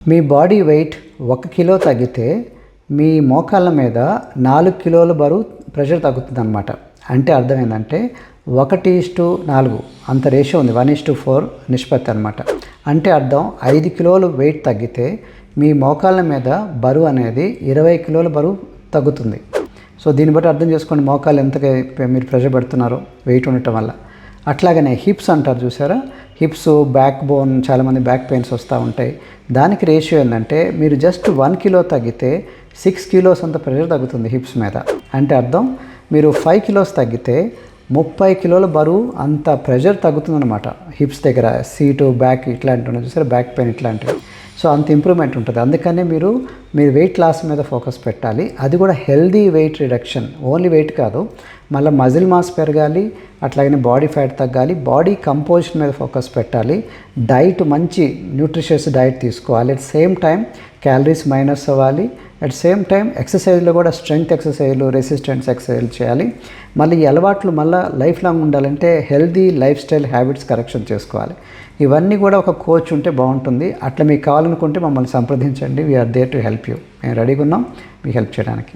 మీ body weight 1 kilo తగ్గితే మీ మోకాళ్ళ మీద 4 కిలోల బరువు ప్రెషర్ తగ్గుతుందన్నమాట. అంటే అర్థం ఏంటంటే 1:4 అంత రేషియో ఉంది, 1:4 నిష్పత్తి అనమాట. అంటే అర్థం 5 కిలోలు వెయిట్ తగ్గితే మీ మోకాళ్ళ మీద బరువు అనేది 20 కిలోల బరువు తగ్గుతుంది. సో దీన్ని బట్టి అర్థం చేసుకోండి మోకాళ్ళు ఎంతగా మీరు ప్రెషర్ పెడుతున్నారో వెయిట్ ఉండటం వల్ల. అట్లాగనే హిప్స్ అంటారు చూసారా, హిప్స్ బ్యాక్ బోన్, చాలామంది బ్యాక్ పెయిన్స్ వస్తూ ఉంటాయి. దానికి రేషియో ఏంటంటే మీరు జస్ట్ 1 కిలో తగ్గితే 6 కిలోస్ అంత ప్రెషర్ తగ్గుతుంది హిప్స్ మీద. అంటే అర్థం మీరు 5 కిలోస్ తగ్గితే 30 కిలోల బరువు అంత ప్రెషర్ తగ్గుతుందన్నమాట హిప్స్ దగ్గర. సీటు బ్యాక్ ఇట్లాంటివి చూసారా, బ్యాక్ పెయిన్ ఇట్లాంటివి. సో అంత ఇంప్రూవ్మెంట్ ఉంటుంది. అందుకనే మీరు వెయిట్ లాస్ మీద ఫోకస్ పెట్టాలి. అది కూడా healthy weight reduction, only weight కాదు, మళ్ళీ మజిల్ మాస్ పెరగాలి, అట్లాగనే బాడీ ఫ్యాట్ తగ్గాలి, బాడీ కంపోజిషన్ మీద ఫోకస్ పెట్టాలి, డైట్ మంచి న్యూట్రిషియస్ డైట్ తీసుకోవాలి, at same time calories minus అవ్వాలి, అట్ సేమ్ టైం ఎక్సర్సైజ్లో కూడా స్ట్రెంగ్త్ ఎక్సర్సైజ్లు, రెసిస్టెన్స్ ఎక్సర్సైజ్లు చేయాలి. మళ్ళీ ఈ అలవాట్లు మళ్ళీ లైఫ్ లాంగ్ ఉండాలంటే healthy life style habits correction చేసుకోవాలి. ఇవన్నీ కూడా ఒక కోచ్ ఉంటే బాగుంటుంది. అట్లా మీకు కావాలనుకుంటే మమ్మల్ని సంప్రదించండి. We're there to help you. మేము రెడీగా ఉన్నాం మీకు హెల్ప్ చేయడానికి.